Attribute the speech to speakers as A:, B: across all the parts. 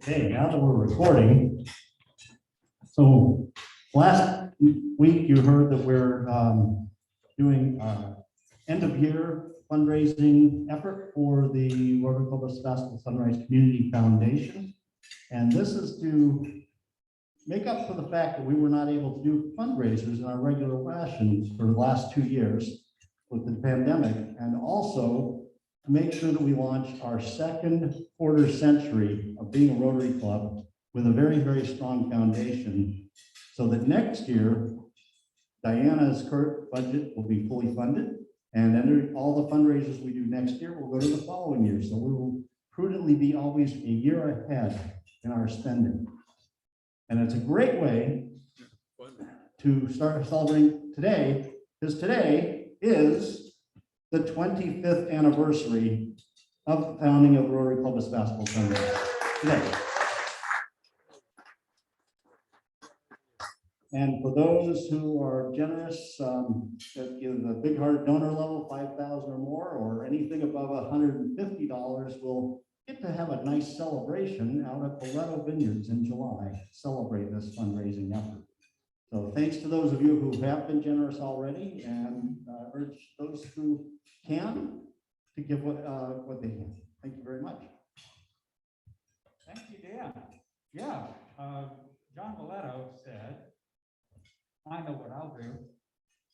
A: Okay, now that we're recording, so last week you heard that we're doing end of year fundraising effort for the Rotary Club of Sebastopol Sunrise Community Foundation. And this is to make up for the fact that we were not able to do fundraisers in our regular fashion for the last 2 years with the pandemic, and also to make sure that we launch our second quarter century of being a Rotary Club with a very, very strong foundation, so that next year, Diana's current budget will be fully funded, and then all the fundraisers we do next year will go to the following year. So we will prudently be always a year ahead in our spending. And it's a great way to start celebrating today, because today is the 25th anniversary of the founding of the Rotary Club of Sebastopol Sunrise today. And for those who are generous, that give a big heart donor level, 5,000 or more, or anything above $150, will get to have a nice celebration out at the Loretto Vineyards in July to celebrate this fundraising effort. So thanks to those of you who have been generous already, and urge those who can to give what they can. Thank you very much.
B: Thank you, Dan. Yeah, John Loretto said, I know what I'll do.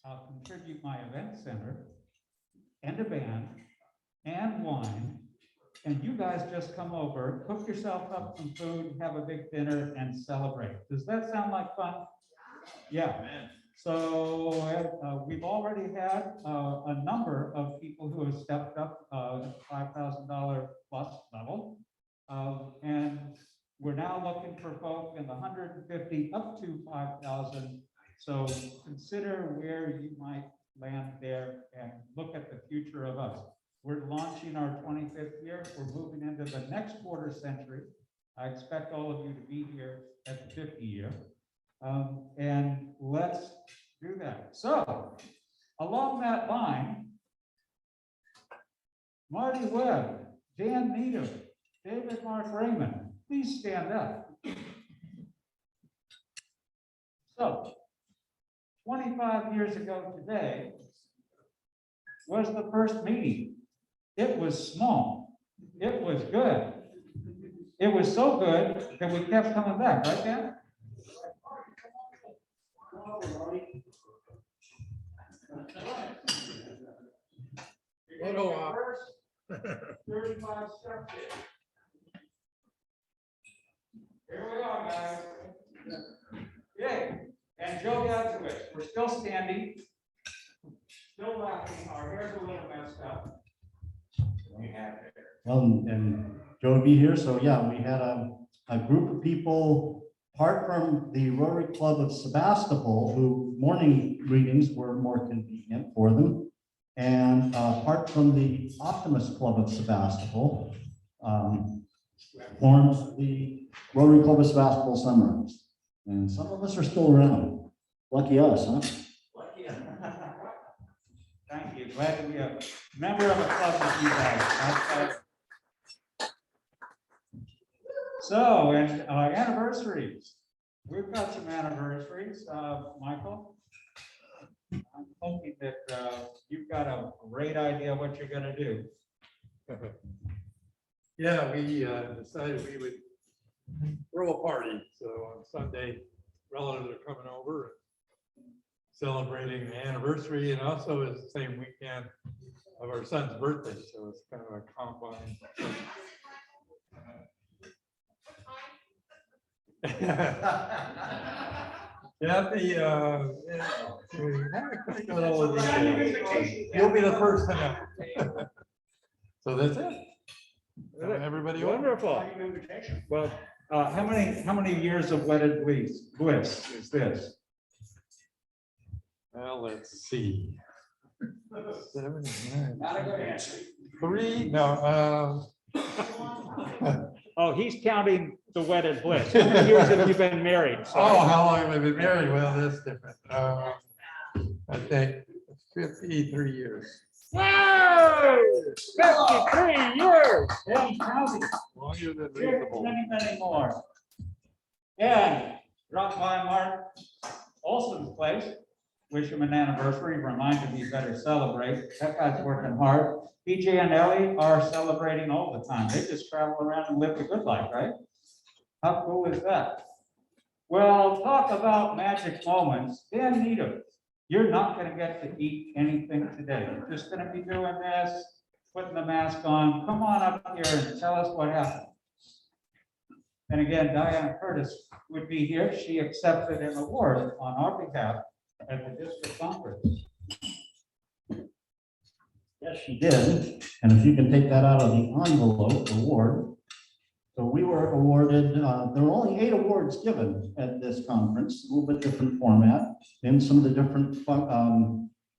B: I'll contribute my event center and a band and wine, and you guys just come over, cook yourself up some food, have a big dinner, and celebrate. Does that sound like fun? Yeah. So we've already had a number of people who have stepped up $5,000 plus level, and we're now looking for folk in the 150 up to 5,000. So consider where you might land there and look at the future of us. We're launching our 25th year. We're moving into the next quarter century. I expect all of you to be here at the 50th year. And let's do that. So along that line, Marty Webb, Dan Needham, David Mark Raymond, please stand up. So 25 years ago today was the first meeting. It was small. It was good. It was so good that we kept coming back, right, Dan?
C: Photo op.
B: 35 steps Here we go, guys. Yay. And Joe Gadzowicz, we're still standing, still laughing. Our hair's a little messed up. We have it.
A: Well, and Joe will be here. So yeah, we had a group of people, apart from the Rotary Club of Sebastopol, who morning readings were more convenient for them. And apart from the Optimist Club of Sebastopol, forms the Rotary Club of Sebastopol Sunrise. And some of us are still around. Lucky us, huh?
B: Lucky us. Thank you. Glad to be a member of a club with you guys. So, and anniversaries. We've got some anniversaries. Michael, I'm hoping that you've got a great idea what you're going to do.
C: Yeah, we decided we would throw a party. So on Sunday, relatives are coming over, celebrating the anniversary, and also it's the same weekend of our son's birthday. So it's kind of a combine. Yeah, you'll be the first to know. So that's it. Everybody
B: Wonderful. Well, how many years of wedded bliss is this?
C: Well, let's see. 7, 9,
B: Not a good answer.
C: 3. No.
B: Oh, he's counting the wedded bliss. How many years have you been married?
C: Oh, how long have I been married? Well, that's different. I think 53 years.
B: Whoa! 53 years! And counting.
C: Longer than
B: Here's
C: reasonable.
B: many, many more. And drop by Mark Olson's place, wish him an anniversary, remind him he better celebrate. That guy's working hard. PJ and Ellie are celebrating all the time. They just travel around and live the good life, right? How cool is that? Well, talk about magic moments. Dan Needham, you're not going to get to eat anything today. You're just going to be doing this, putting the mask on. Come on up here and tell us what happened. And again, Diana Curtis would be here. She accepted an award on our behalf at the district conference.
A: Yes, she did. And if you can take that out of the envelope award. So we were awarded, there were only 8 awards given at this conference, a little bit different format, in some of the different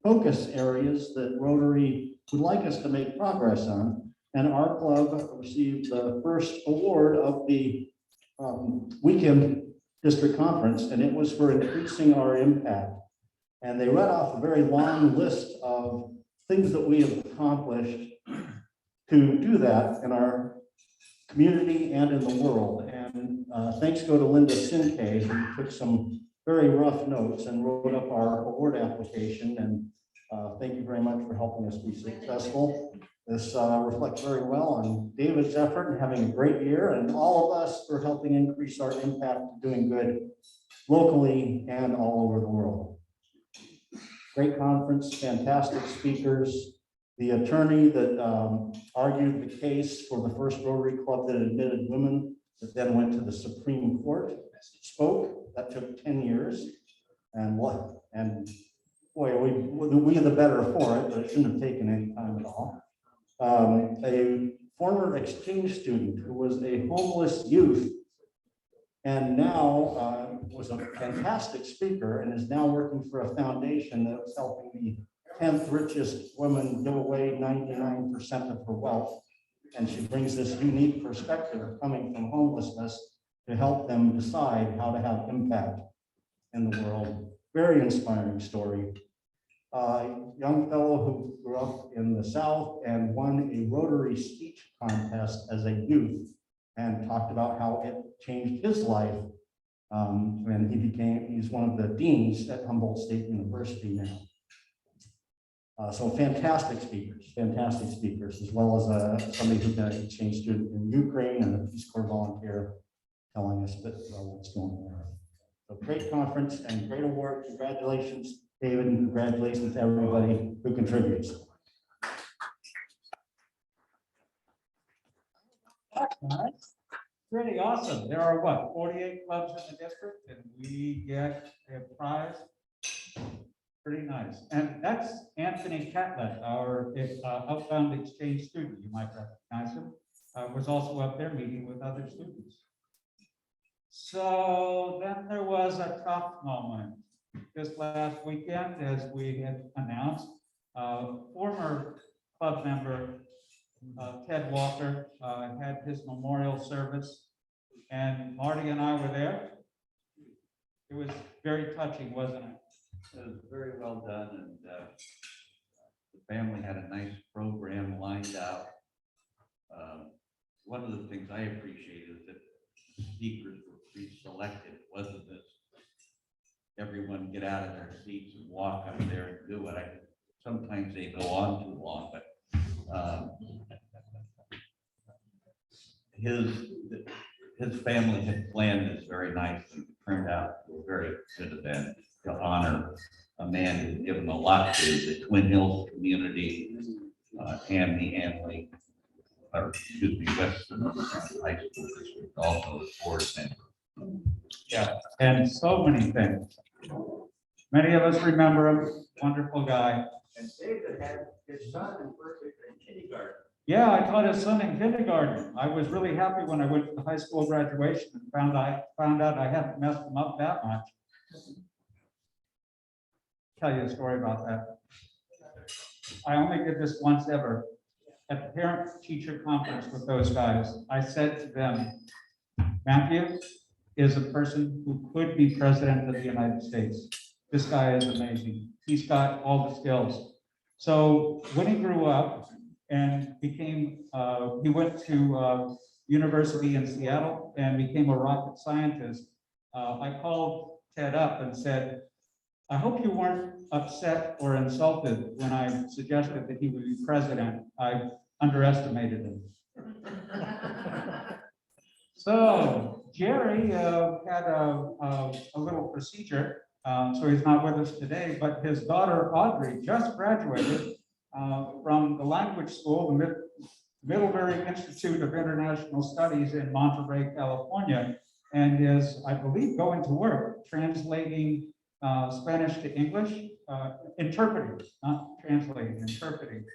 A: focus areas that Rotary would like us to make progress on. And our club received the first award of the weekend district conference, and it was for increasing our impact. And they read off a very long list of things that we have accomplished to do that in our community and in the world. And thanks go to Linda Sinkay, who took some very rough notes and wrote up our award application. And thank you very much for helping us be successful. This reflects very well on David's effort in having a great year, and all of us for helping increase our impact, doing good locally and all over the world. Great conference, fantastic speakers. The attorney that argued the case for the first Rotary Club that admitted women, that then went to the Supreme Court, spoke. That took 10 years. And boy, we the better for it, but it shouldn't have taken any time at all. A former exchange student who was a homeless youth and now was a fantastic speaker and is now working for a foundation that was helping the 10th richest woman give away 99% of her wealth. And she brings this unique perspective coming from homelessness to help them decide how to have impact in the world. Very inspiring story. Young fellow who grew up in the South and won a Rotary speech contest as a youth and talked about how it changed his life. And he's one of the deans at Humboldt State University now. So fantastic speakers, as well as somebody who's been an exchange student in Ukraine and a Peace Corps volunteer telling us a bit about what's going on there. So great conference and great award. Congratulations, David, and congratulations to everybody who contributes.
B: Pretty awesome. There are what, 48 clubs in the district, and we get a prize. Pretty nice. And that's Anthony Catlett, our outbound exchange student. You might recognize him. Was also up there meeting with other students. So then there was a tough moment. This last weekend, as we had announced, former club member Ted Walker had his memorial service, and Marty and I were there. It was very touching, wasn't it?
D: It was very well done, and the family had a nice program lined out. One of the things I appreciate is that the speakers were pre-selected. It wasn't this everyone get out of their seats and walk up there and do it. Sometimes they go on too long, but his family had planned this very nicely. It turned out to a very good event to honor a man who's given a lot to the Twin Hills community and the Anley, or excuse me, Western High School District, also a board member.
B: Yeah, and so many things. Many of us remember him, wonderful guy.
D: And David had his son in kindergarten.
B: Yeah, I taught his son in kindergarten. I was really happy when I went to the high school graduation and found out I hadn't messed him up that much. Tell you a story about that. I only did this once ever. At the parent-teacher conference with those guys, I said to them, Matthew is a person who could be president of the United States. This guy is amazing. He's got all the skills. So when he grew up and became, he went to University in Seattle and became a rocket scientist. I called Ted up and said, I hope you weren't upset or insulted when I suggested that he would be president. I underestimated him. So Jerry had a little procedure, so he's not with us today, but his daughter Audrey just graduated from the language school, the Middlebury Institute of International Studies in Monterey, California, and is, I believe, going to work translating Spanish to English, interpreting, not translating, interpreting.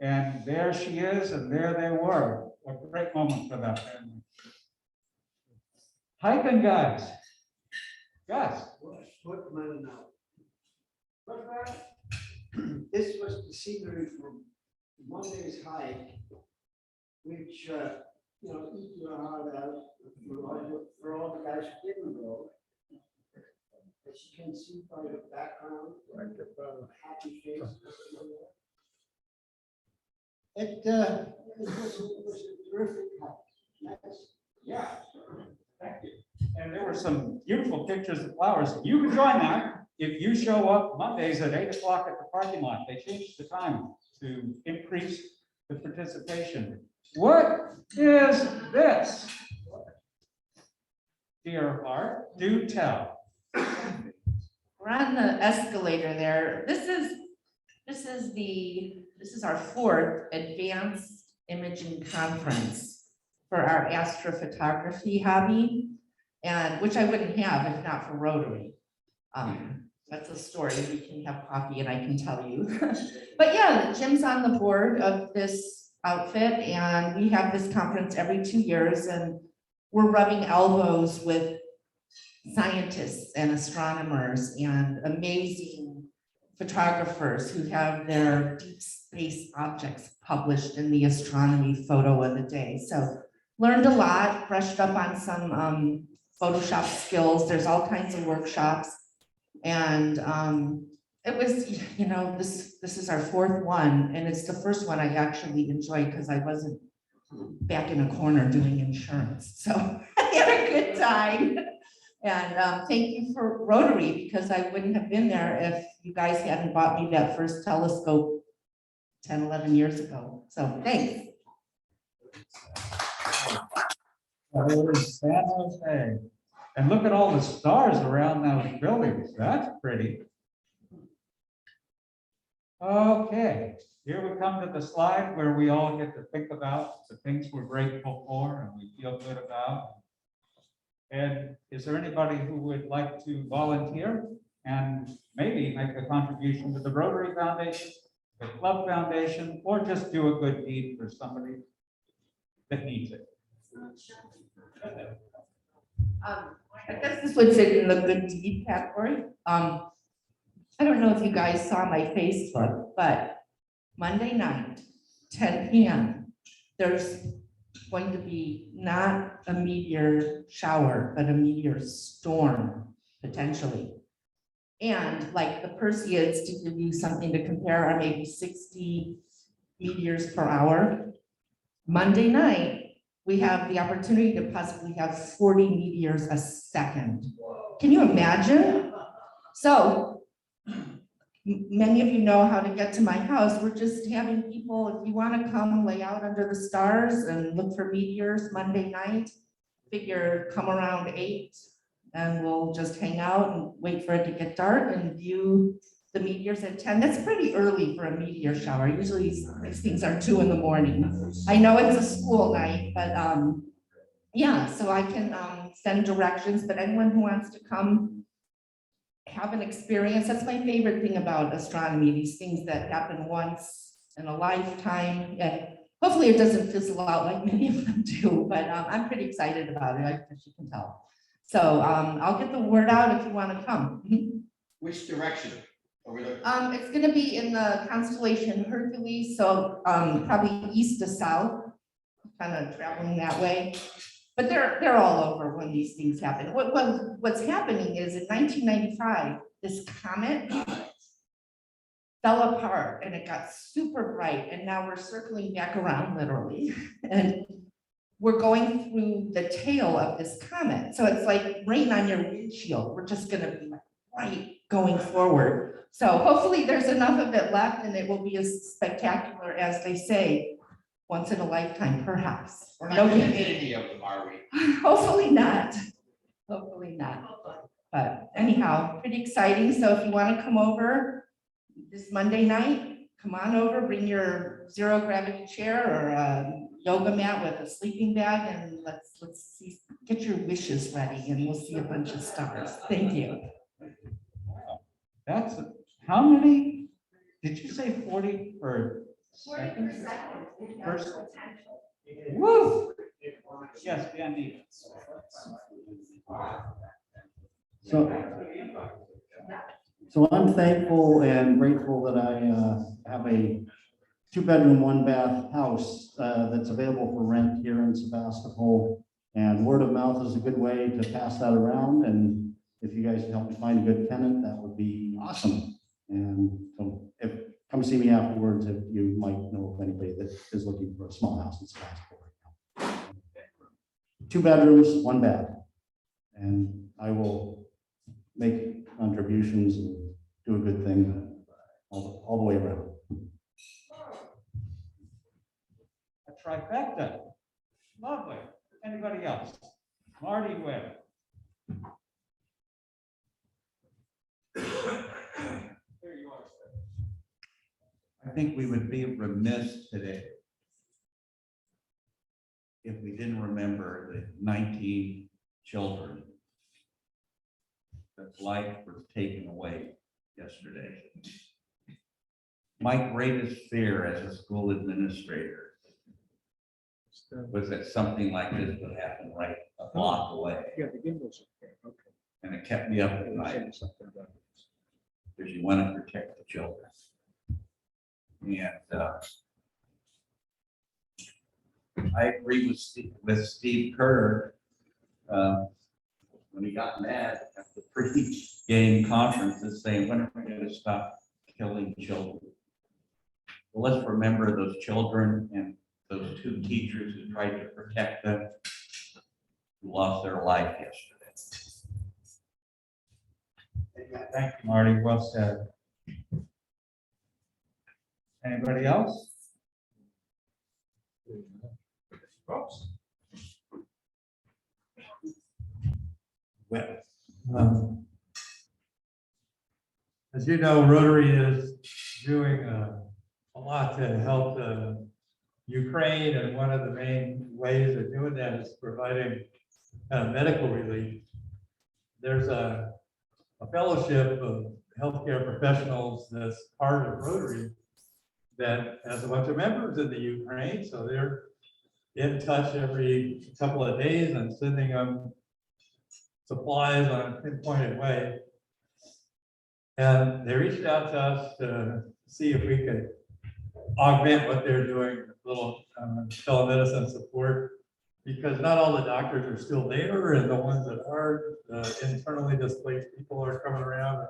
B: And there she is, and there they were. A great moment for that family. Hiking guys. Yes.
E: What man now? This was the scenery from Monday's hike, which, you know, eat your heart out for all the guys who didn't go. As you can see by the background, happy faces. It was a terrific hike. Nice.
B: Yeah. Thank you. And there were some beautiful pictures of flowers. You can join that if you show up Mondays at 8 o'clock at the parking lot. They changed the time to increase the participation. What is this? Dear heart, do tell.
F: We're on the escalator there. This is our fourth advanced imaging conference for our astrophotography hobby, and which I wouldn't have if not for Rotary. That's a story. We can have coffee and I can tell you. But yeah, Jim's on the board of this outfit, and we have this conference every 2 years, and we're rubbing elbows with scientists and astronomers and amazing photographers who have their deep space objects published in the astronomy photo of the day. So learned a lot, brushed up on some Photoshop skills. There's all kinds of workshops. And it was, you know, this is our fourth one, and it's the first one I actually enjoyed because I wasn't back in a corner doing insurance. So I had a good time. And thank you for Rotary, because I wouldn't have been there if you guys hadn't bought me that first telescope 10, 11 years ago. So thanks.
B: That is San Jose. And look at all the stars around those buildings. That's pretty. Okay, here we come to the slide where we all get to think about the things we're grateful for and we feel good about. And is there anybody who would like to volunteer and maybe make a contribution to the Rotary Foundation, the Club Foundation, or just do a good deed for somebody that needs it?
F: I guess this would fit in the good deed category. I don't know if you guys saw my Facebook, but Monday night, 10 p.m., there's going to be not a meteor shower, but a meteor storm, potentially. And like the Perseids, to give you something to compare, are maybe 60 meteors per hour. Monday night, we have the opportunity to possibly have 40 meteors a second. Can you imagine? So many of you know how to get to my house. We're just having people, if you want to come lay out under the stars and look for meteors Monday night, figure come around 8 and we'll just hang out and wait for it to get dark and view the meteors at 10. That's pretty early for a meteor shower. Usually these things are 2 in the morning. I know it's a school night, but yeah, so I can send directions, but anyone who wants to come have an experience, that's my favorite thing about astronomy, these things that happen once in a lifetime. And hopefully it doesn't fizzle out like many of them do, but I'm pretty excited about it, as you can tell. So I'll get the word out if you want to come.
G: Which direction are we looking?
F: It's going to be in the constellation Hercules, so probably east to south, kind of traveling that way. But they're all over when these things happen. What's happening is in 1995, this comet fell apart and it got super bright, and now we're circling back around literally. And we're going through the tail of this comet. So it's like rain on your windshield. We're just gonna be like right going forward. So hopefully there's enough of it left and it will be as spectacular as they say, once in a lifetime, perhaps.
G: We're
F: No
G: not gonna
F: kidding.
G: hit any of them, are we?
F: Hopefully not. Hopefully not. But anyhow, pretty exciting. So if you want to come over this Monday night, come on over, bring your zero gravity chair or a yoga mat with a sleeping bag and let's see, get your wishes ready and we'll see a bunch of stars. Thank you.
B: That's, how many, did you say 40 or? First. Woo! Yes, Andy.
A: So I'm thankful and grateful that I have a 2-bedroom, 1-bath house that's available for rent here in Sebastopol. And word of mouth is a good way to pass that around. And if you guys can help me find a good tenant, that would be awesome. And so come see me afterwards if you might know of anybody that is looking for a small house in Sebastopol right now. 2 bedrooms, 1 bath. And I will make contributions and do a good thing all the way around.
B: A trifecta. Lovely. Anybody else? Marty Webb. There you are, sir.
D: I think we would be remiss today if we didn't remember the 19 children that life was taken away yesterday. My greatest fear as a school administrator was that something like this would happen right a block away.
H: Yeah, the gimbals. Okay.
D: And it kept me up at night because you want to protect the children. And I agree with Steve Kerr when he got mad at the pre-game conferences saying, when are we going to stop killing children? Well, let's remember those children and those 2 teachers who tried to protect them, who lost their life yesterday.
B: Thank you, Marty. Well said. Anybody else?
C: Well, as you know, Rotary is doing a lot to help Ukraine, and one of the main ways of doing that is providing medical relief. There's a fellowship of healthcare professionals that's part of Rotary that has a bunch of members in the Ukraine, so they're in touch every couple of days and sending them supplies on a pinpointed way. And they reached out to us to see if we could augment what they're doing, a little telemedicine support, because not all the doctors are still there, and the ones that are internally displaced people are coming around,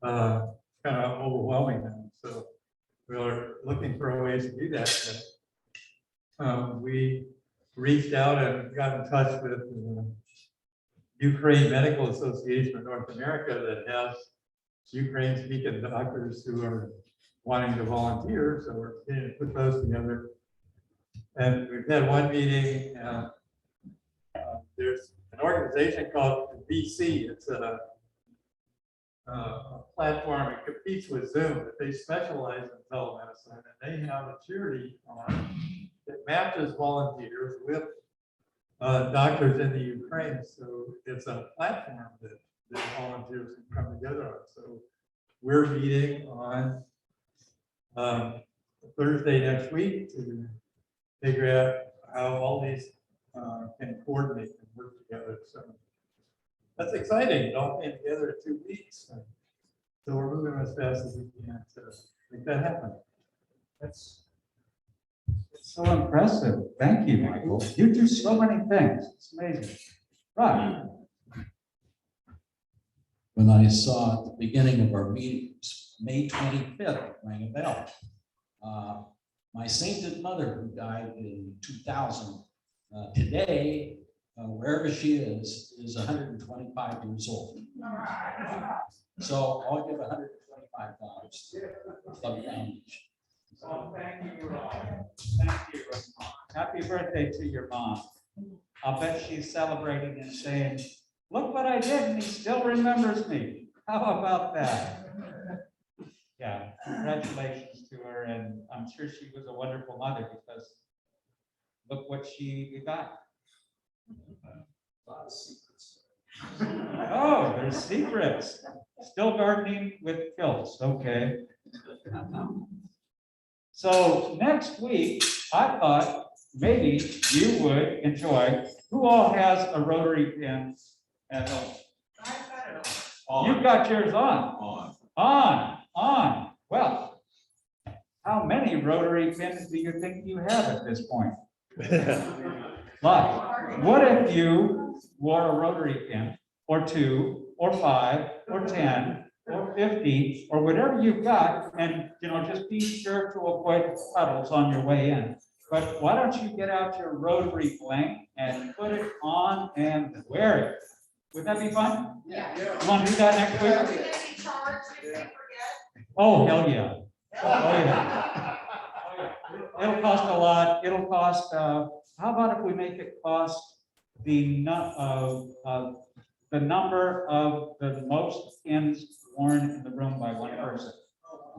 C: kind of overwhelming them. So we're looking for ways to do that. But, we reached out and got in touch with the Ukraine Medical Association of North America that has Ukraine-speaking doctors who are wanting to volunteer. So we're going to put those together. And we've had one meeting. There's an organization called VC. It's a platform. It competes with Zoom, but they specialize in telemedicine. And they have a charity arm that matches volunteers with doctors in the Ukraine. So it's a platform that volunteers can come together on. So we're meeting on Thursday next week to figure out how all these can coordinate and work together. So that's exciting. It all came together in 2 weeks. So we're moving as fast as we can to make that happen.
B: It's so impressive. Thank you, Michael. You do so many things. It's amazing. Right.
H: When I saw at the beginning of our meetings, May 25th, rang a bell. My sainted mother, who died in 2000, Today, wherever she is 125 years old. So I'll give $125 from the foundation.
B: Well, thank you, Rob. Thank you. Happy birthday to your mom. I'll bet she's celebrating and saying, look what I did, and he still remembers me. How about that? Yeah, congratulations to her, and I'm sure she was a wonderful mother because look what she got. Oh, there's secrets. Still gardening with quilts, okay. So next week, I thought maybe you would enjoy, who all has a Rotary pin at home? You've got yours on. On. Well, how many Rotary pins do you think you have at this point? But what if you wore a Rotary pin, or 2, or 5, or 10, or 50, or whatever you've got, and just be sure to avoid puddles on your way in. But why don't you get out your Rotary blank and put it on and wear it? Would that be fun?
F: Yeah.
B: You want to do that next week? Oh, hell yeah. Oh, yeah. It'll cost a lot. It'll cost, how about if we make it cost the number of the most pins worn in the room by one person?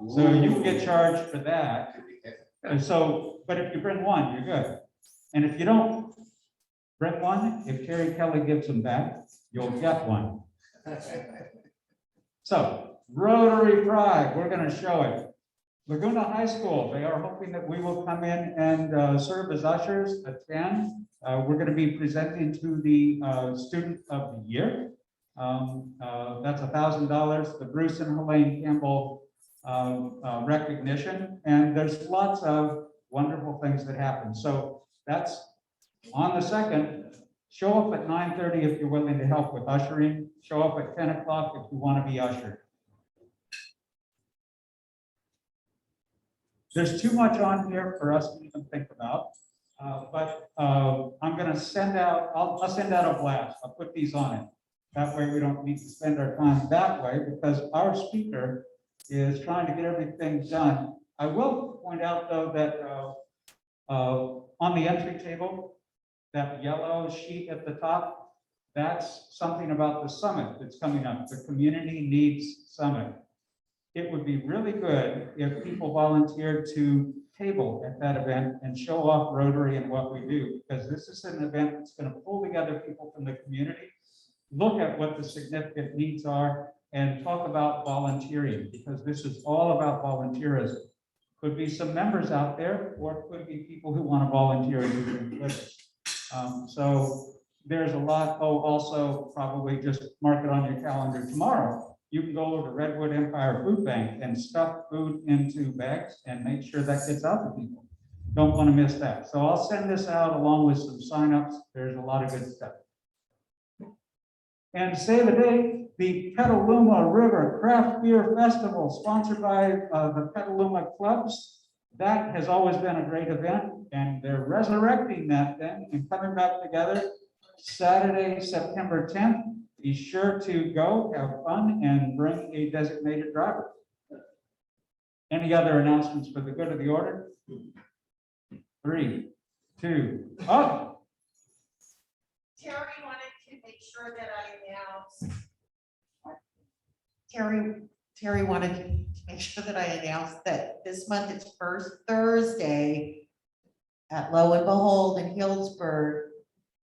B: So you can get charged for that. And so, but if you bring one, you're good. And if you don't bring one, if Terry Kelly gives them back, you'll get one. So, Rotary Pride, we're going to show it. Laguna High School, they are hoping that we will come in and serve as ushers at 10. We're going to be presenting to the Student of the Year. That's $1,000, the Bruce and Helene Campbell recognition. And there's lots of wonderful things that happen. So that's on the 2nd. Show up at 9:30 if you're willing to help with ushering. Show up at 10 o'clock if you want to be ushered. There's too much on here for us to even think about, but I'm going to send out, I'll send out a blast. I'll put these on it. That way we don't need to spend our time that way because our speaker is trying to get everything done. I will point out though that on the entry table, that yellow sheet at the top, that's something about the summit that's coming up, the Community Needs Summit. It would be really good if people volunteered to table at that event and show off Rotary and what we do, because this is an event that's going to pull together people from the community, look at what the significant needs are, and talk about volunteering, because this is all about volunteerism. Could be some members out there, or it could be people who want to volunteer and do things with us. So there's a lot. Oh, also probably just mark it on your calendar tomorrow. You can go to Redwood Empire Food Bank and stuff food into bags and make sure that gets out to people. Don't want to miss that. So I'll send this out along with some signups. There's a lot of good stuff. And save a date, the Petaluma River Craft Beer Festival, sponsored by the Petaluma Clubs. That has always been a great event, and they're resurrecting that then and coming back together Saturday, September 10th. Be sure to go, have fun, and bring a designated driver. Any other announcements for the good of the order? 3, 2, up.
I: Terry wanted to make sure that I announced. Terry wanted to make sure that I announced that this month it's first Thursday at Lo and Behold in Healdsburg.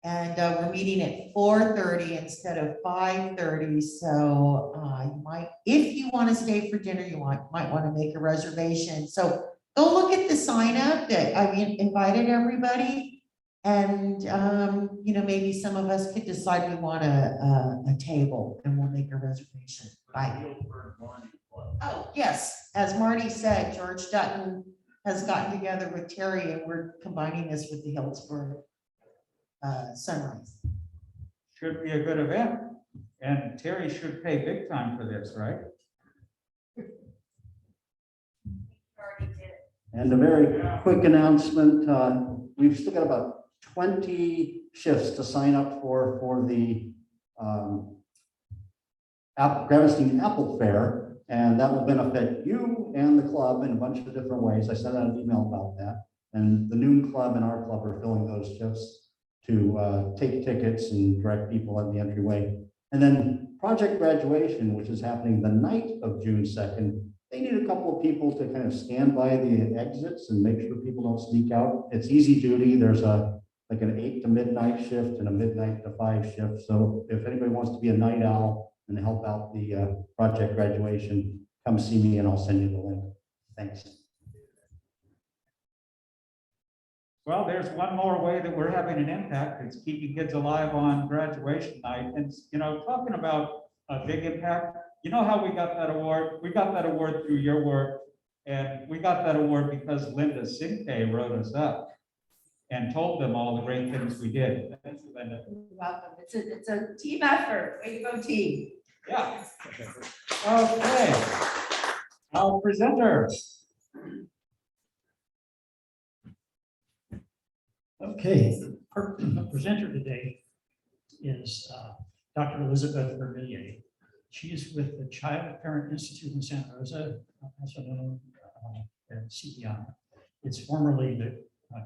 I: And we're meeting at 4:30 instead of 5:30. So you might, if you want to stay for dinner, you might want to make a reservation. So go look at the sign up that I invited everybody. And, maybe some of us could decide we want a table and we'll make a reservation. Bye. Oh, yes. As Marty said, George Dutton has gotten together with Terry and we're combining this with the Healdsburg sunrise.
B: Should be a good event. And Terry should pay big time for this, right?
A: And a very quick announcement, we've still got about 20 shifts to sign up for the Gravestein Apple Fair, and that will benefit you and the club in a bunch of different ways. I sent out an email about that, and the Noon Club and our club are filling those shifts to take tickets and direct people at the entryway. And then Project Graduation, which is happening the night of June 2nd, they need a couple of people to kind of stand by the exits and make sure people don't sneak out. It's easy duty. There's like an 8 to midnight shift and a midnight to 5 shift. So if anybody wants to be a night owl and help out the Project Graduation, come see me and I'll send you the link. Thanks.
B: Well, there's one more way that we're having an impact. It's keeping kids alive on graduation night. And, you know, talking about a big impact, you know how we got that award? We got that award through your work. And we got that award because Linda Sinte wrote us up and told them all the great things we did. Thank you, Linda.
F: You're welcome. It's a team effort. Way to go, team.
B: Yeah. Okay. Our presenter.
J: Okay, our presenter today is Dr. Elizabeth Vermillier. She is with the Child Parent Institute in Santa Rosa, also known as CPI. It's formerly the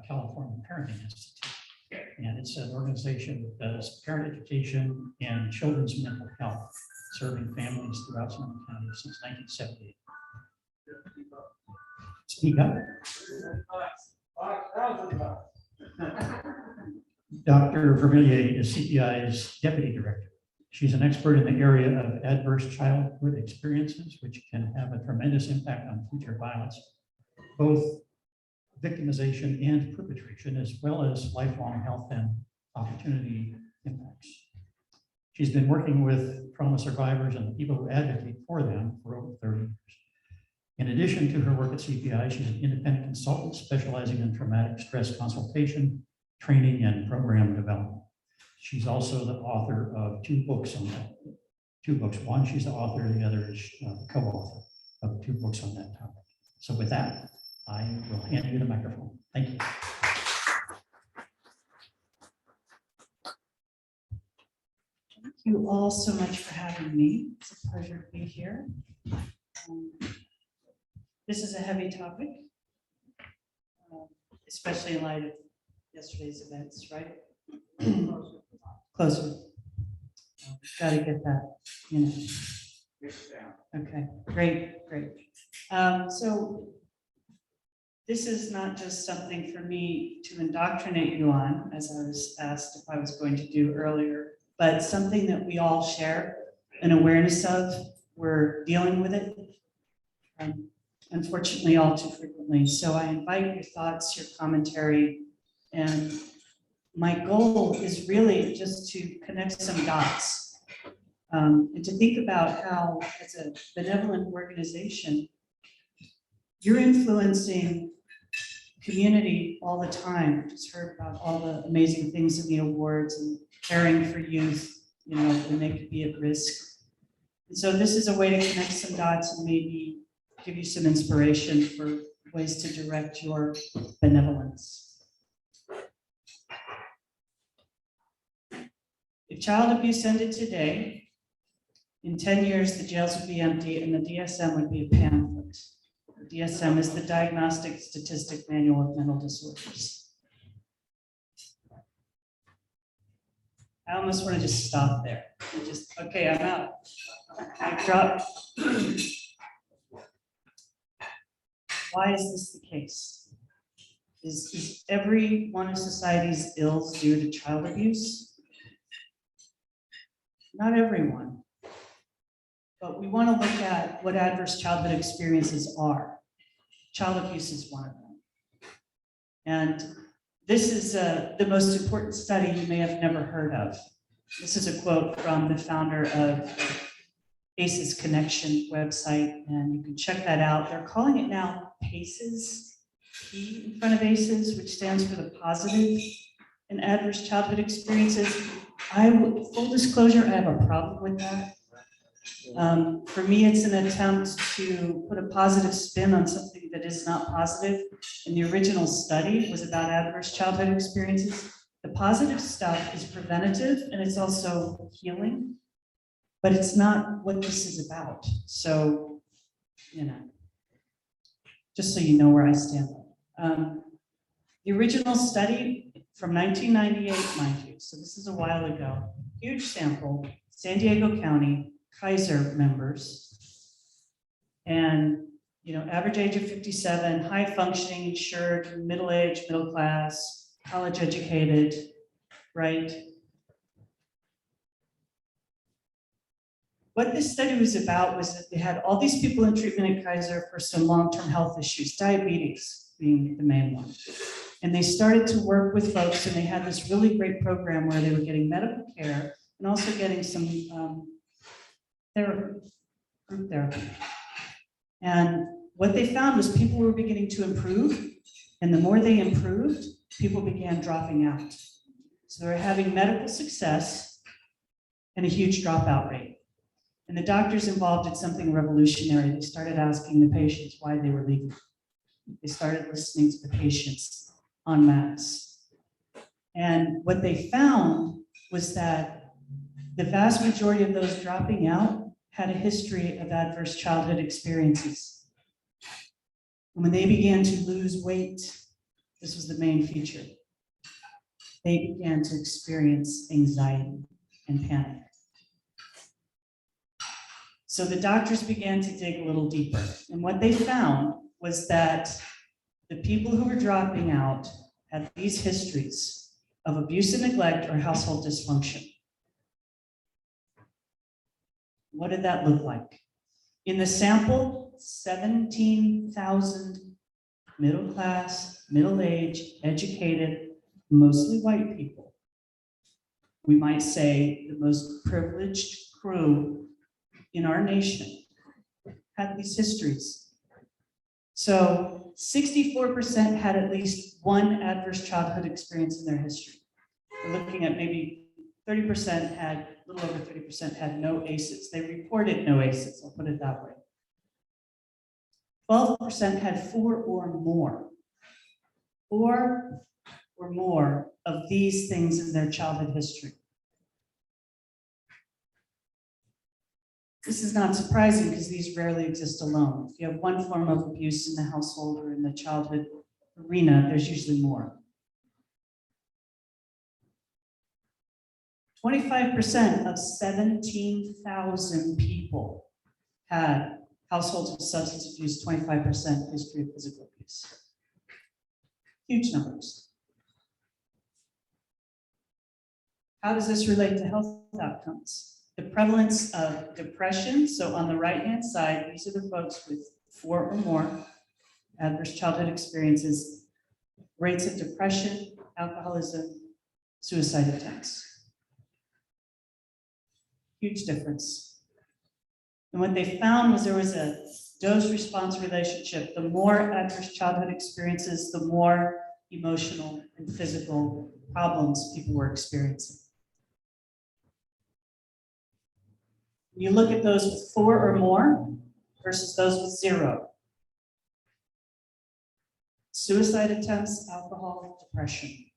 J: California Parenting Institute. And it's an organization that does parent education and children's mental health, serving families throughout Sonoma County since 1978. Speak up. Dr. Vermillier is CPI's deputy director. She's an expert in the area of adverse childhood experiences, which can have a tremendous impact on future violence, both victimization and perpetration, as well as lifelong health and opportunity impacts. She's been working with trauma survivors and the people who advocate for them for over 30 years. In addition to her work at CPI, she's an independent consultant specializing in traumatic stress consultation, training, and program development. She's also the author of 2 books on that. 2 books. One, she's the author, the other is the co-author of 2 books on that topic. So with that, I will hand you the microphone. Thank you.
K: Thank you all so much for having me. It's a pleasure to be here. This is a heavy topic, especially in light of yesterday's events, right? Closer. Got to get that, you know. Okay, great. So this is not just something for me to indoctrinate you on, as I was asked if I was going to do earlier, but something that we all share an awareness of. We're dealing with it. Unfortunately, all too frequently. So I invite your thoughts, your commentary, and my goal is really just to connect some dots and to think about how, as a benevolent organization, you're influencing community all the time. I just heard about all the amazing things in the awards and caring for youth, you know, when they could be at risk. And so this is a way to connect some dots and maybe give you some inspiration for ways to direct your benevolence. If child abuse ended today, in 10 years, the jails would be empty and the DSM would be a pamphlet. The DSM is the Diagnostic Statistic Manual of Mental Disorders. I almost want to just stop there. And just, okay, I'm out. I drop. Why is this the case? Is every one of society's ills due to child abuse? Not everyone. But we want to look at what adverse childhood experiences are. Child abuse is one of them. And this is the most important study you may have never heard of. This is a quote from the founder of ACEs Connection website, and you can check that out. They're calling it now PACES, P in front of ACEs, which stands for the Positive and Adverse Childhood Experiences. Full disclosure, I have a problem with that. For me, it's an attempt to put a positive spin on something that is not positive. And the original study was about adverse childhood experiences. The positive stuff is preventative and it's also healing, but it's not what this is about. So, just so you know where I stand. The original study from 1998, mind you, so this is a while ago, huge sample, San Diego County, Kaiser members. And, average age of 57, high functioning, insured, middle age, middle class, college educated, right? What this study was about was that they had all these people in treatment at Kaiser for some long-term health issues, diabetes being the main one. And they started to work with folks and they had this really great program where they were getting medical care and also getting some therapy, group therapy. And what they found was people were beginning to improve, and the more they improved, people began dropping out. So they were having medical success and a huge dropout rate. And the doctors involved did something revolutionary. They started asking the patients why they were leaving. They started listening to the patients en masse. And what they found was that the vast majority of those dropping out had a history of adverse childhood experiences. And when they began to lose weight, this was the main feature. They began to experience anxiety and panic. So the doctors began to dig a little deeper. And what they found was that the people who were dropping out had these histories of abuse and neglect or household dysfunction. What did that look like? In the sample, 17,000 middle class, middle age, educated, mostly white people. We might say the most privileged crew in our nation had these histories. So 64% had at least one adverse childhood experience in their history. We're looking at maybe 30% had, a little over 30% had no ACEs. They reported no ACEs, I'll put it that way. 12% had four or more of these things in their childhood history. This is not surprising because these rarely exist alone. If you have one form of abuse in the household or in the childhood arena, there's usually more. 25% of 17,000 people had households with substance abuse, 25% history of physical abuse. Huge numbers. How does this relate to health outcomes? The prevalence of depression, so on the right-hand side, these are the folks with 4 or more adverse childhood experiences, rates of depression, alcoholism, suicide attempts. Huge difference. And what they found was there was a dose-response relationship. The more adverse childhood experiences, the more emotional and physical problems people were experiencing. You look at those with 4 or more versus those with 0. Suicide attempts, alcohol, depression.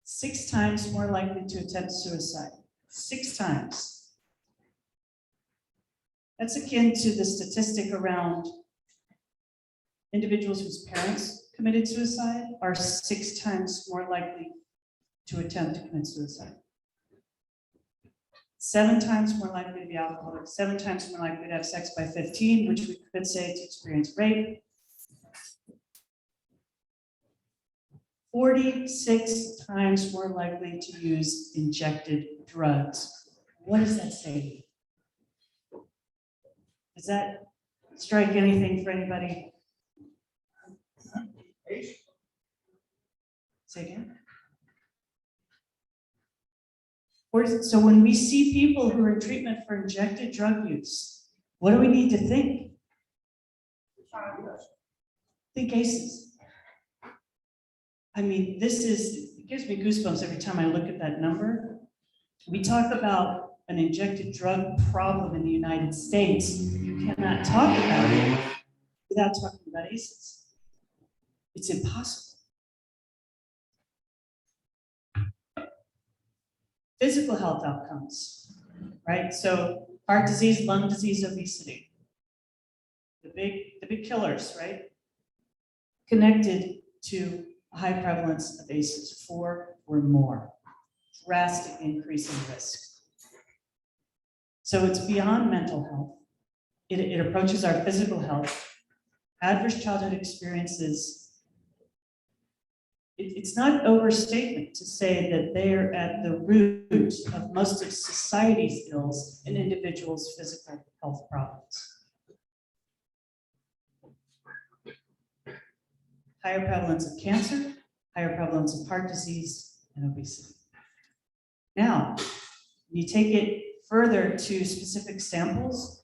K: 6 times more likely to attempt suicide. 6 times. That's akin to the statistic around individuals whose parents committed suicide are 6 times more likely to attempt to commit suicide. 7 times more likely to be alcoholic, 7 times more likely to have sex by 15, which we could say to experience rape. 46 times more likely to use injected drugs. What does that say? Does that strike anything for anybody? Say again? So when we see people who are in treatment for injected drug use, what do we need to think? Think ACEs. I mean, it gives me goosebumps every time I look at that number. We talk about an injected drug problem in the United States. You cannot talk about it without talking about ACEs. It's impossible. Physical health outcomes, right? So heart disease, lung disease, obesity. The big killers, right? Connected to a high prevalence of ACEs, 4 or more. Drastic increase in risk. So it's beyond mental health. It approaches our physical health. Adverse childhood experiences, it's not overstatement to say that they are at the root of most of society's ills and individuals' physical health problems. Higher prevalence of cancer, higher prevalence of heart disease and obesity. Now, you take it further to specific samples,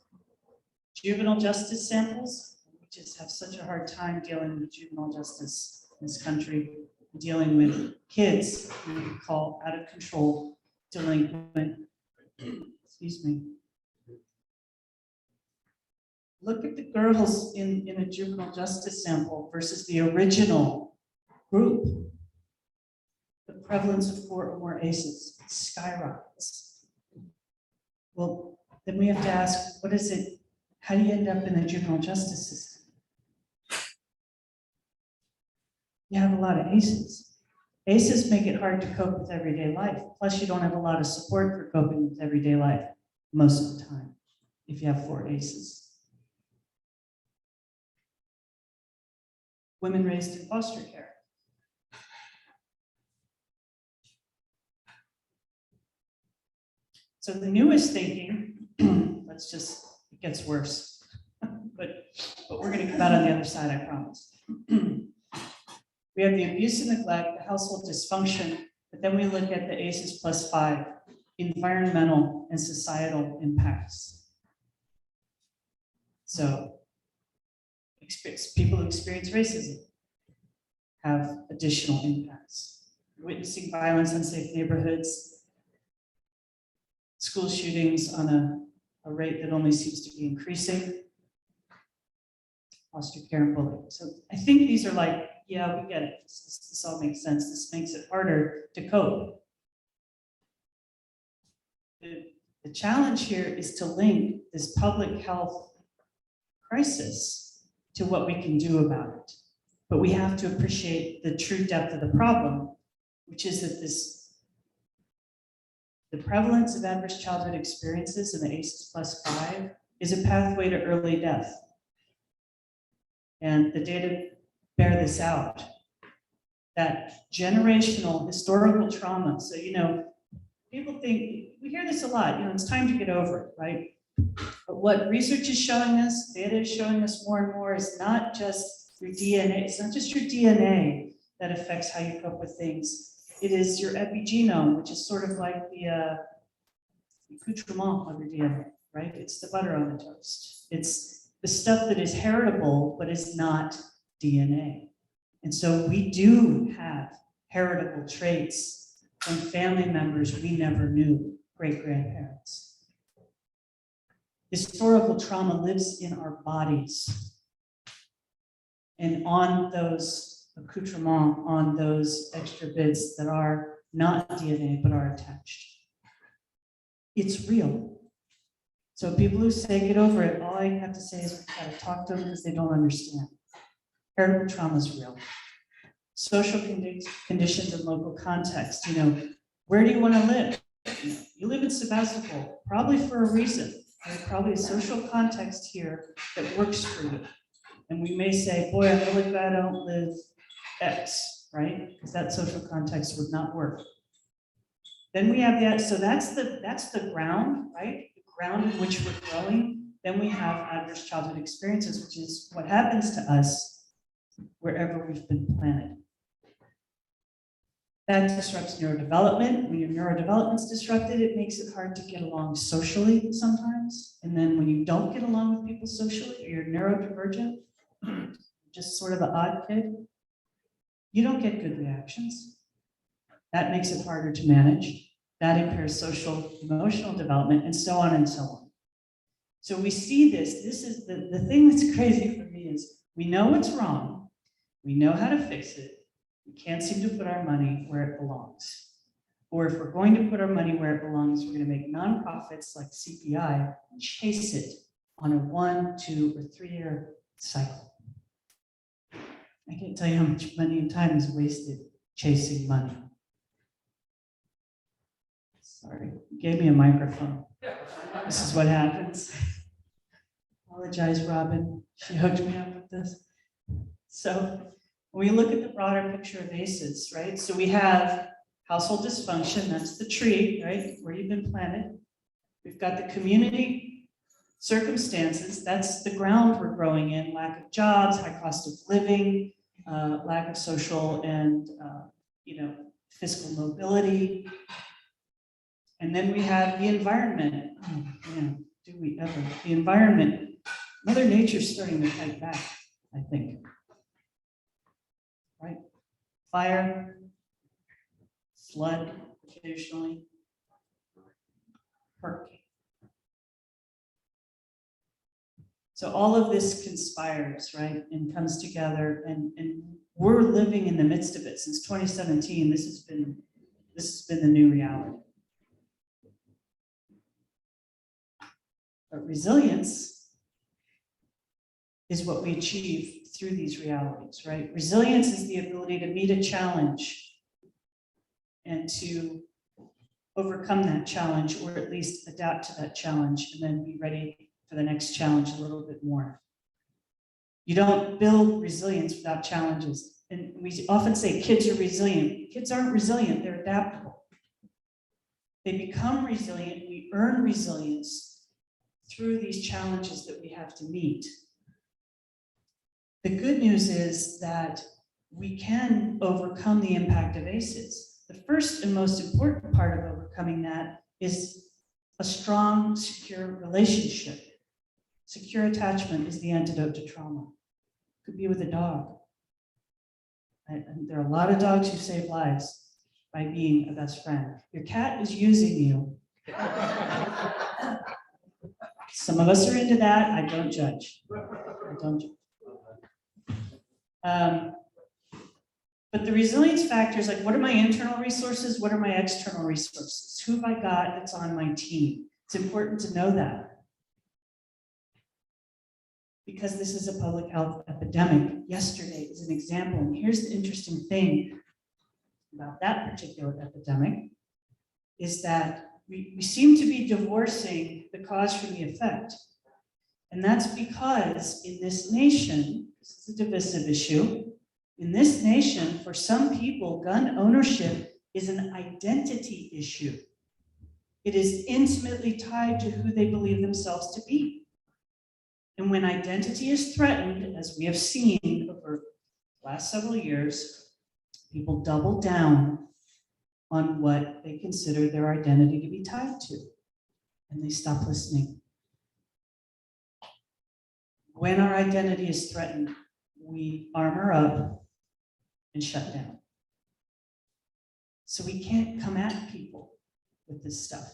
K: juvenile justice samples. We just have such a hard time dealing with juvenile justice in this country, dealing with kids who we call out of control, delinquent, excuse me. Look at the girls in a juvenile justice sample versus the original group. The prevalence of 4 or more ACEs skyrockets. Well, then we have to ask, what is it? How do you end up in the juvenile justice system? You have a lot of ACEs. ACEs make it hard to cope with everyday life. Plus, you don't have a lot of support for coping with everyday life most of the time if you have 4 ACEs. Women raised in foster care. So the newest thinking, it gets worse, but we're going to come out on the other side, I promise. We have the abuse and neglect, the household dysfunction, but then we look at the ACEs plus 5, environmental and societal impacts. So people who experience racism have additional impacts. Witnessing violence, unsafe neighborhoods, school shootings on a rate that only seems to be increasing, foster care and bullying. So I think these are like, yeah, we get it. This all makes sense. This makes it harder to cope. The challenge here is to link this public health crisis to what we can do about it. But we have to appreciate the true depth of the problem, which is that the prevalence of adverse childhood experiences in the ACEs plus 5 is a pathway to early death. And the data bear this out, that generational historical trauma. So, people think, we hear this a lot, it's time to get over it, right? But what research is showing us, data is showing us more and more, is not just your DNA. It's not just your DNA that affects how you cope with things. It is your epigenome, which is sort of like the accoutrement of your DNA, right? It's the butter on the toast. It's the stuff that is heritable, but is not DNA. And so we do have heritable traits from family members we never knew, great-grandparents. Historical trauma lives in our bodies. And on those accoutrements, on those extra bits that are not DNA but are attached. It's real. So people who say get over it, all I have to say is we've got to talk to them because they don't understand. Heritable trauma is real. Social conditions and local context. Where do you want to live? You live in Sebastopol, probably for a reason. There's probably a social context here that works for you. And we may say, boy, I'm really glad I don't live X, right? Because that social context would not work. Then we have that, so that's the ground, right? The ground in which we're growing. Then we have adverse childhood experiences, which is what happens to us wherever we've been planted. That disrupts neurodevelopment. When your neurodevelopment is disrupted, it makes it hard to get along socially sometimes. And then when you don't get along with people socially, or you're neurodivergent, just sort of the odd kid, you don't get good reactions. That makes it harder to manage. That impairs social, emotional development, and so on and so on. So we see this. This is the thing that's crazy for me is we know what's wrong. We know how to fix it. We can't seem to put our money where it belongs. Or if we're going to put our money where it belongs, we're gonna make nonprofits like CPI chase it on a 1, 2, or 3-year cycle. I can't tell you how much money and time is wasted chasing money. Sorry, you gave me a microphone. This is what happens. Apologize, Robin. She hooked me up with this. So when we look at the broader picture of ACEs, right? So we have household dysfunction, that's the tree, right? Where you've been planted. We've got the community circumstances, that's the ground we're growing in, lack of jobs, high cost of living, lack of social and fiscal mobility. And then we have the environment. Oh man, do we ever? The environment. Mother Nature's starting to fight back, I think. Right? Fire, flood occasionally, hurricane. So all of this conspires, right, and comes together, and we're living in the midst of it. Since 2017, this has been the new reality. But resilience is what we achieve through these realities, right? Resilience is the ability to meet a challenge and to overcome that challenge, or at least adapt to that challenge, and then be ready for the next challenge a little bit more. You don't build resilience without challenges. And we often say kids are resilient. Kids aren't resilient, they're adaptable. They become resilient, we earn resilience through these challenges that we have to meet. The good news is that we can overcome the impact of ACEs. The first and most important part of overcoming that is a strong, secure relationship. Secure attachment is the antidote to trauma. Could be with a dog. And there are a lot of dogs who save lives by being a best friend. Your cat is using you. Some of us are into that. I don't judge. I don't judge. But the resilience factor is like, what are my internal resources? What are my external resources? Who have I got that's on my team? It's important to know that. Because this is a public health epidemic. Yesterday is an example. And here's the interesting thing about that particular epidemic is that we seem to be divorcing the cause from the effect. And that's because in this nation, this is a divisive issue, in this nation, for some people, gun ownership is an identity issue. It is intimately tied to who they believe themselves to be. And when identity is threatened, as we have seen over the last several years, people double down on what they consider their identity to be tied to, and they stop listening. When our identity is threatened, we armor up and shut down. So we can't come at people with this stuff.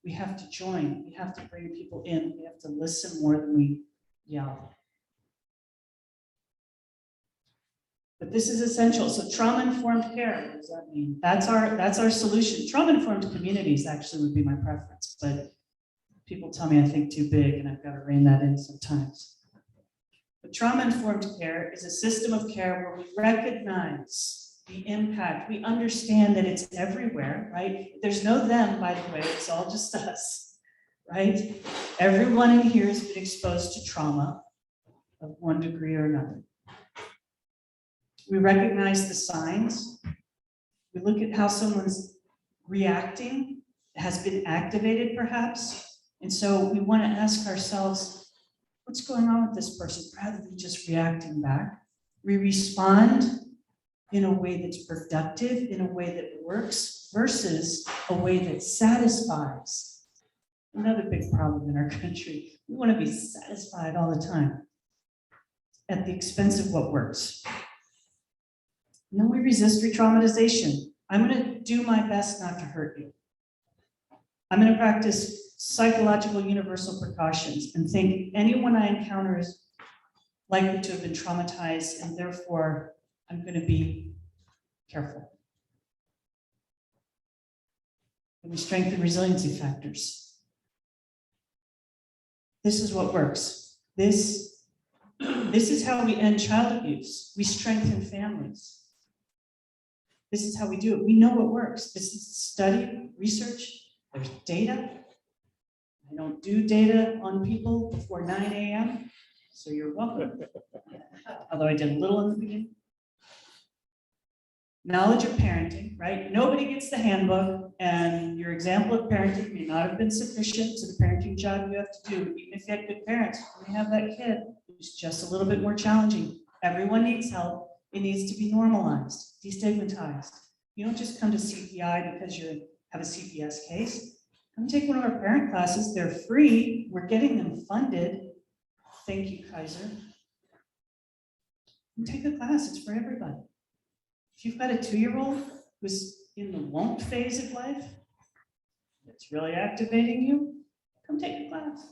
K: We have to join, we have to bring people in, we have to listen more than we yell. But this is essential. So trauma-informed care, what does that mean? That's our solution. Trauma-informed communities actually would be my preference, but people tell me I think too big and I've got to rein that in sometimes. But trauma-informed care is a system of care where we recognize the impact. We understand that it's everywhere, right? There's no them, by the way, it's all just us, right? Everyone in here has been exposed to trauma of one degree or another. We recognize the signs. We look at how someone's reacting, has been activated perhaps. And so we want to ask ourselves, what's going on with this person rather than just reacting back? We respond in a way that's productive, in a way that works, versus a way that satisfies. Another big problem in our country. We want to be satisfied all the time at the expense of what works. And then we resist re-traumatization. I'm going to do my best not to hurt you. I'm going to practice psychological universal precautions and think anyone I encounter is likely to have been traumatized, and therefore I'm going to be careful. and we strengthen resiliency factors. This is what works. This is how we end child abuse. We strengthen families. This is how we do it. We know what works. This is study, research, there's data. I don't do data on people before 9 a.m., so you're welcome. Although I did a little in the beginning. Knowledge of parenting, right? Nobody gets the handbook, and your example of parenting may not have been sufficient to the parenting job you have to do. Even if you had good parents, you have that kid who's just a little bit more challenging. Everyone needs help. It needs to be normalized, destigmatized. You don't just come to CPI because you have a CPS case. Come take one of our parent classes. They're free. We're getting them funded. Thank you, Kaiser. Come take a class. It's for everybody. If you've got a 2-year-old who's in the won't phase of life, that's really activating you, come take a class.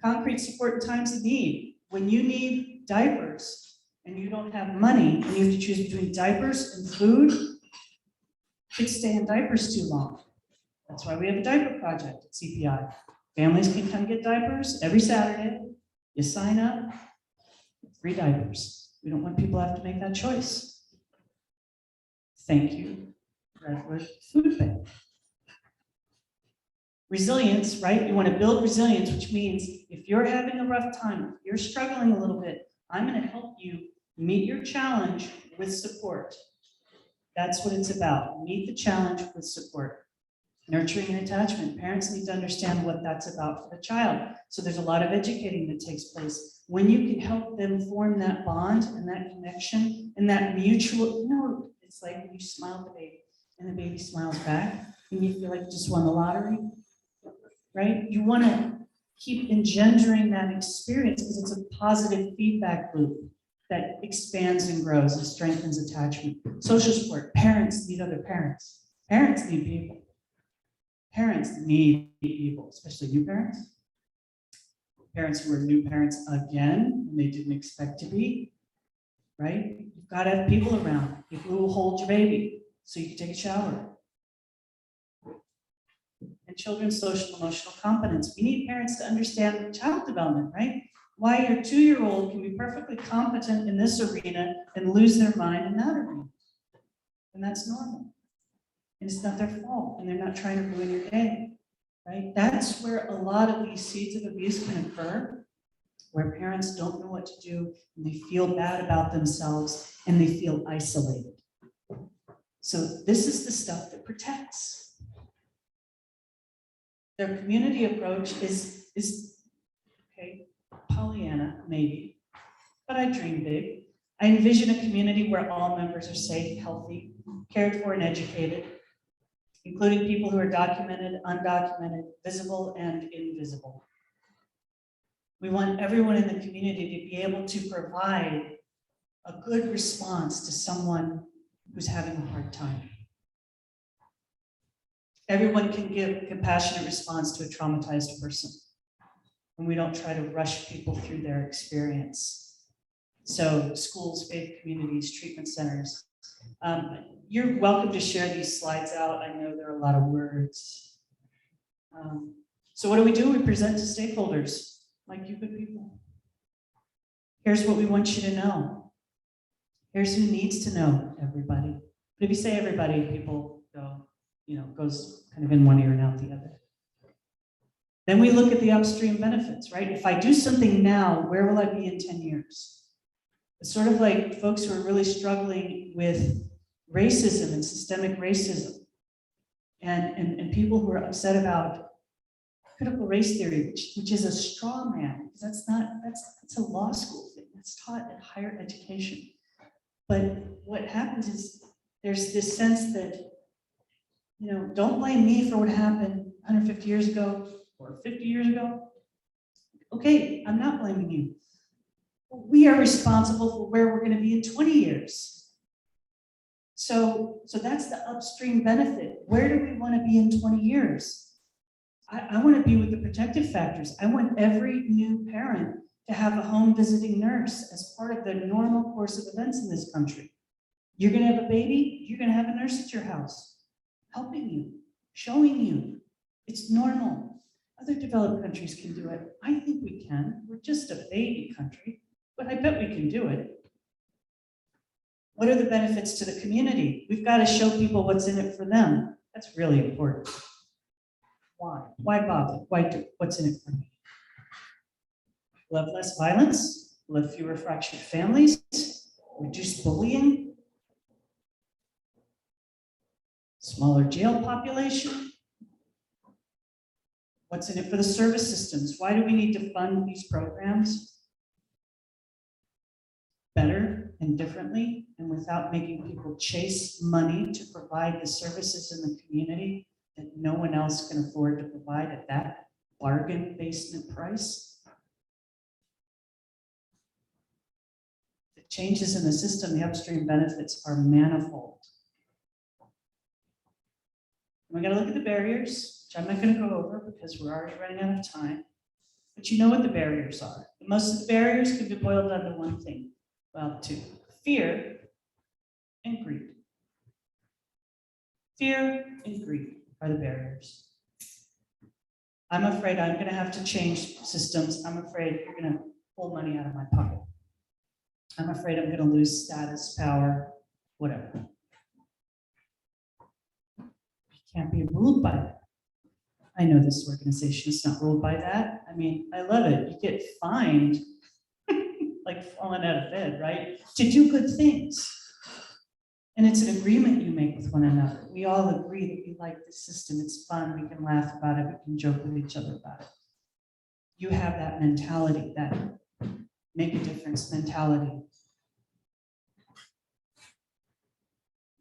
K: Concrete support in times of need. When you need diapers and you don't have money and you have to choose between diapers and food, kids stay in diapers too long. That's why we have a diaper project at CPI. Families can come get diapers every Saturday. You sign up, free diapers. We don't want people to have to make that choice. Thank you, Redwood Food Bank. Resilience, right? You want to build resilience, which means if you're having a rough time, if you're struggling a little bit, I'm going to help you meet your challenge with support. That's what it's about. Meet the challenge with support. Nurturing and attachment. Parents need to understand what that's about for the child. So there's a lot of educating that takes place. When you can help them form that bond and that connection and that mutual, it's like when you smile at the baby and the baby smiles back and you feel like you just won the lottery, right? You want to keep engendering that experience because it's a positive feedback loop that expands and grows and strengthens attachment. Social support. Parents need other parents. Parents need people. Parents need people, especially new parents. Parents who are new parents again, and they didn't expect to be, right? You've got to have people around, people who will hold your baby so you can take a shower. And children's social emotional competence. We need parents to understand child development, right? Why your 2-year-old can be perfectly competent in this arena and lose their mind in that arena. And that's normal. And it's not their fault, and they're not trying to ruin your day, right? That's where a lot of these seeds of abuse can occur, where parents don't know what to do, and they feel bad about themselves, and they feel isolated. So this is the stuff that protects. Their community approach is okay, Pollyanna, maybe, but I dream big. I envision a community where all members are safe, healthy, cared for, and educated, including people who are documented, undocumented, visible, and invisible. We want everyone in the community to be able to provide a good response to someone who's having a hard time. Everyone can give a compassionate response to a traumatized person, and we don't try to rush people through their experience. So schools, faith communities, treatment centers. You're welcome to share these slides out. I know there are a lot of words. So what do? We present to stakeholders, like you good people. Here's what we want you to know. Here's who needs to know, everybody. But if you say everybody, people go, goes kind of in one ear and out the other. Then we look at the upstream benefits, right? If I do something now, where will I be in 10 years? It's sort of like folks who are really struggling with racism and systemic racism, and people who are upset about critical race theory, which is a straw man, because that's a law school thing. That's taught at higher education. But what happens is there's this sense that, don't blame me for what happened 150 years ago or 50 years ago. Okay, I'm not blaming you. We are responsible for where we're going to be in 20 years. So that's the upstream benefit. Where do we want to be in 20 years? I want to be with the protective factors. I want every new parent to have a home visiting nurse as part of the normal course of events in this country. You're going to have a baby, you're going to have a nurse at your house, helping you, showing you it's normal. Other developed countries can do it. I think we can. We're just a baby country, but I bet we can do it. What are the benefits to the community? We've got to show people what's in it for them. That's really important. Why? Why bother? Why do? What's in it for me? We'll have less violence. We'll have fewer fractured families. Reduce bullying. Smaller jail population. What's in it for the service systems? Why do we need to fund these programs better and differently and without making people chase money to provide the services in the community that no one else can afford to provide at that bargain basement price? The changes in the system, the upstream benefits are manifold. We got to look at the barriers, which I'm not going to go over because we're already running out of time. But you know what the barriers are. Most of the barriers can be boiled down to one thing. Well, two: fear and greed. Fear and greed are the barriers. I'm afraid I'm going to have to change systems. I'm afraid you're going to pull money out of my pocket. I'm afraid I'm going to lose status, power, whatever. Can't be ruled by that. I know this organization is not ruled by that. I mean, I love it. You get fined like falling out of bed, right? To do good things. And it's an agreement you make with one another. We all agree that we like the system. It's fun. We can laugh about it. We can joke with each other about it. You have that mentality, that make a difference mentality.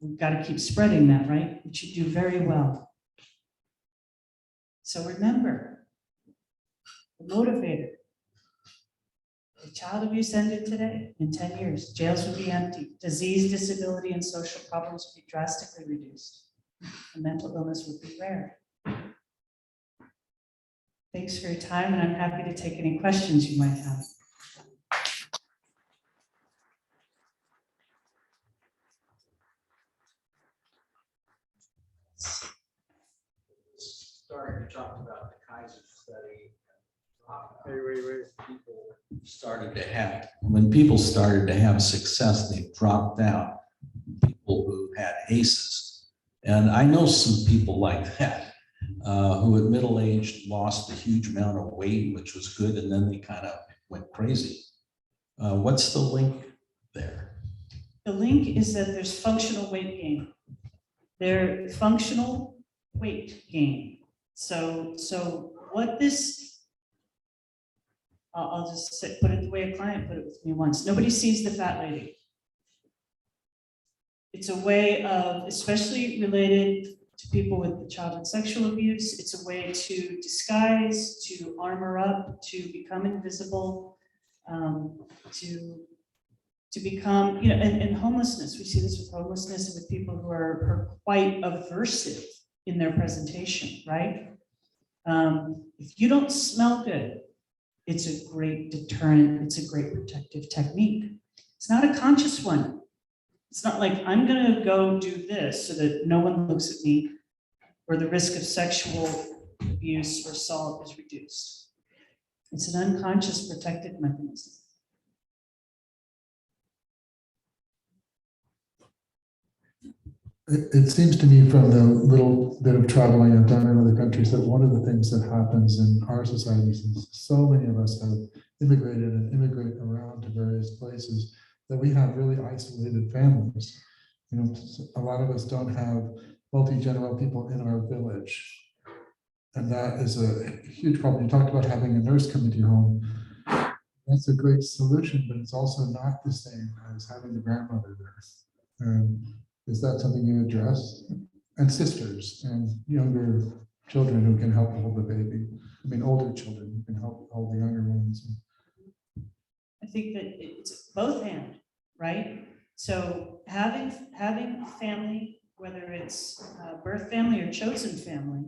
K: We've got to keep spreading that, right? Which you do very well. So remember, the motivator, the child abuse ended today. In 10 years, jails would be empty. Disease, disability, and social problems would be drastically reduced. And mental illness would be rare. Thanks for your time, and I'm happy to take any questions you might have.
H: Starting to talk about the Kaiser study.
C: When people started to have success, they dropped out. People who had ACEs. And I know some people like that, who at middle age lost a huge amount of weight, which was good, and then they kind of went crazy. What's the link there?
K: The link is that there's functional weight gain. There's functional weight gain. So what this, I'll just put it the way a client put it with me once. Nobody sees the fat lady. It's a way of, especially related to people with childhood sexual abuse, it's a way to disguise, to armor up, to become invisible, to become, you know, and homelessness. We see this with homelessness and with people who are quite aversive in their presentation, right? If you don't smell good, it's a great deterrent. It's a great protective technique. It's not a conscious one. It's not like I'm going to go do this so that no one looks at me, or the risk of sexual abuse or assault is reduced. It's an unconscious protective mechanism.
L: It seems to me from the little bit of traveling I've done in other countries that one of the things that happens in our societies is so many of us have immigrated and immigrate around to various places that we have really isolated families. You know, a lot of us don't have multi-generational people in our village. And that is a huge problem. You talked about having a nurse come into your home. That's a great solution, but it's also not the same as having the grandmother there. Is that something you address? And sisters and younger children who can help hold the baby. I mean, older children who can help hold the younger ones.
K: I think that it's both and, right? So having family, whether it's birth family or chosen family,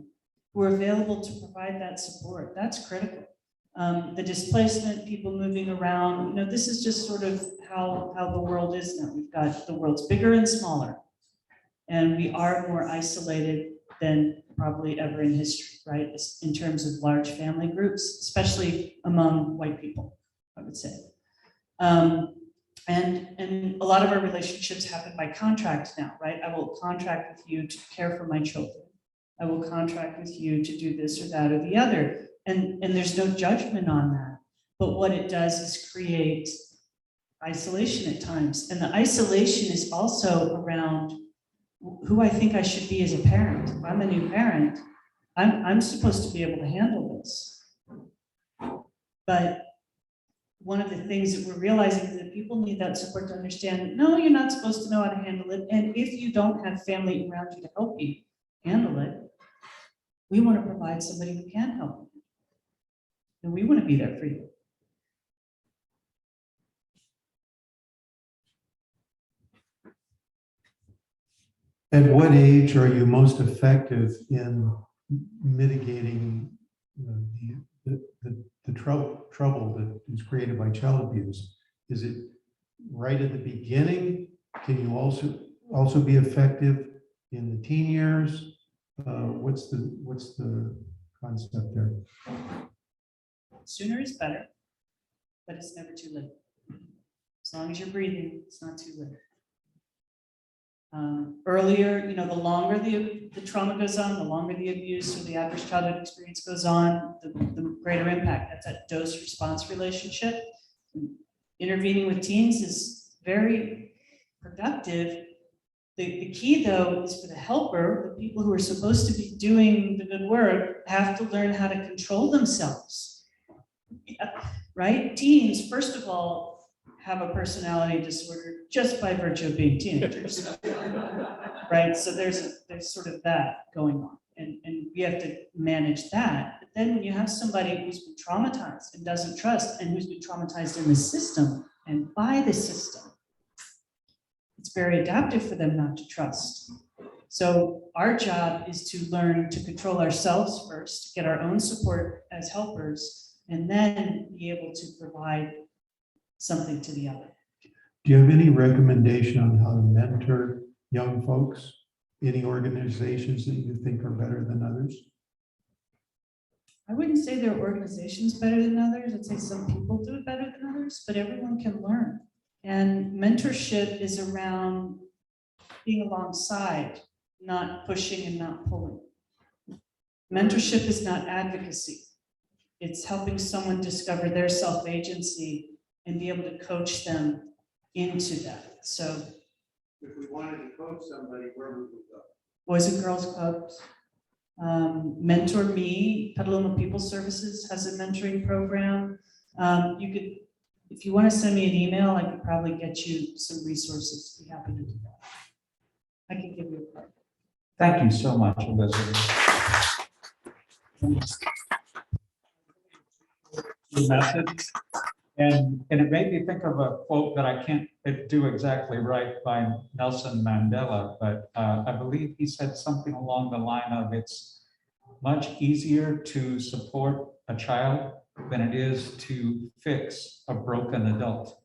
K: who are available to provide that support, that's critical. The displacement, people moving around, you know, this is just sort of how the world is now. We've got the world's bigger and smaller, and we are more isolated than probably ever in history, right? In terms of large family groups, especially among white people, I would say. And a lot of our relationships happen by contract now, right? I will contract with you to care for my children. I will contract with you to do this or that or the other. And there's no judgment on that. But what it does is create isolation at times. And the isolation is also around who I think I should be as a parent. If I'm a new parent, I'm supposed to be able to handle this. But one of the things that we're realizing is that people need that support to understand, no, you're not supposed to know how to handle it. And if you don't have family around you to help you handle it, we want to provide somebody who can help you. And we want to be there for you.
L: At what age are you most effective in mitigating the trouble that is created by child abuse? Is it right at the beginning? Can you also be effective in the teen years? What's the concept there?
K: Sooner is better, but it's never too late. As long as you're breathing, it's not too late. Earlier, the longer the trauma goes on, the longer the abuse or the adverse childhood experience goes on, the greater impact. That's that dose-response relationship. Intervening with teens is very productive. The key, though, is for the helper, the people who are supposed to be doing the good work, have to learn how to control themselves. Yeah, right? Teens, first of all, have a personality disorder just by virtue of being teenagers, right? So there's sort of that going on, and we have to manage that. But then when you have somebody who's been traumatized and doesn't trust, and who's been traumatized in the system and by the system, it's very adaptive for them not to trust. So our job is to learn to control ourselves first, get our own support as helpers, and then be able to provide something to the other.
L: Do you have any recommendation on how to mentor young folks? Any organizations that you think are better than others?
K: I wouldn't say there are organizations better than others. I'd say some people do it better than others, but everyone can learn. And mentorship is around being alongside, not pushing and not pulling. Mentorship is not advocacy. It's helping someone discover their self-agency and be able to coach them into that. So
E: If we wanted to coach somebody, where would we go?
K: Boys and Girls Clubs, Mentor Me, Petaluma People Services has a mentoring program. You could, if you want to send me an email, I could probably get you some resources. Be happy to do that. I can give you a card.
B: Thank you so much, Elizabeth. The message. And it made me think of a quote that I can't do exactly right by Nelson Mandela, but I believe he said something along the line of, it's much easier to support a child than it is to fix a broken adult.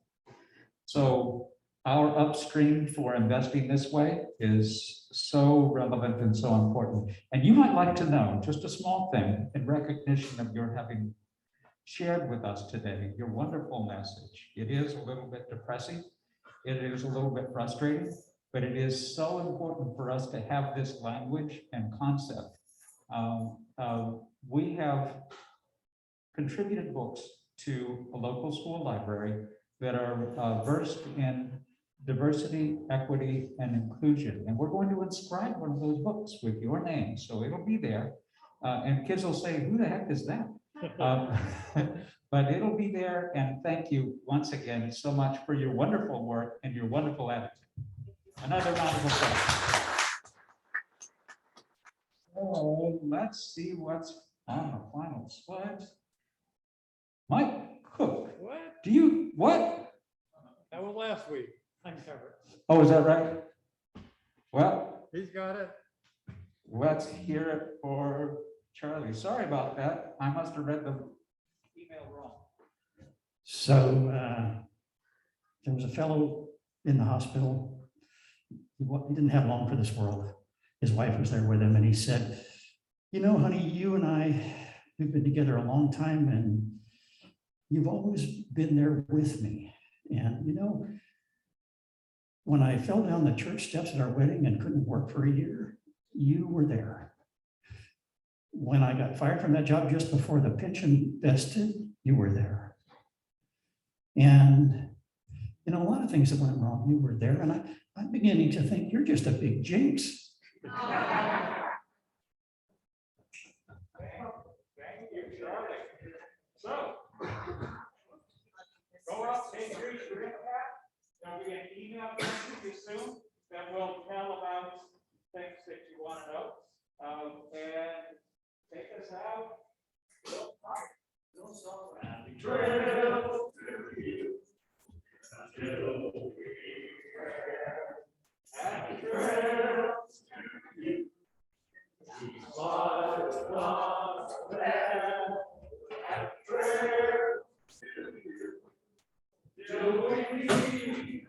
B: So our upstream for investing this way is so relevant and so important. And you might like to know, just a small thing in recognition of your having shared with us today, your wonderful message. It is a little bit depressing. It is a little bit frustrating, but it is so important for us to have this language and concept. We have contributed books to a local school library that are versed in diversity, equity, and inclusion. And we're going to inscribe one of those books with your name. So it'll be there. And kids will say, who the heck is that? But it'll be there, and thank you once again so much for your wonderful work and your wonderful attitude. Another round of applause. So let's see what's on the final slide. Mike Cook,
C: What?
B: do you, what?
C: That was last week. Uncovered.
B: Oh, is that right? Well,
C: He's got it.
B: let's hear it for Charlie. Sorry about that. I must have read the email wrong.
J: So there was a fellow in the hospital. He didn't have long for this world. his wife was there with him, and he said, you know, honey, you and I, we've been together a long time, and you've always been there with me. And, you know, when I fell down the church steps at our wedding and couldn't work for a year, you were there. When I got fired from that job just before the pension vested, you were there. And, you know, a lot of things that went wrong, you were there. And I'm beginning to think you're just a big jinx.
B: Thank you, Charlie. So, go out, increase your impact. There'll be an email coming to you soon that will tell about things that you want to know. And take us out. Happy trails to you. Happy trails to you. Happy trails to you. Till we meet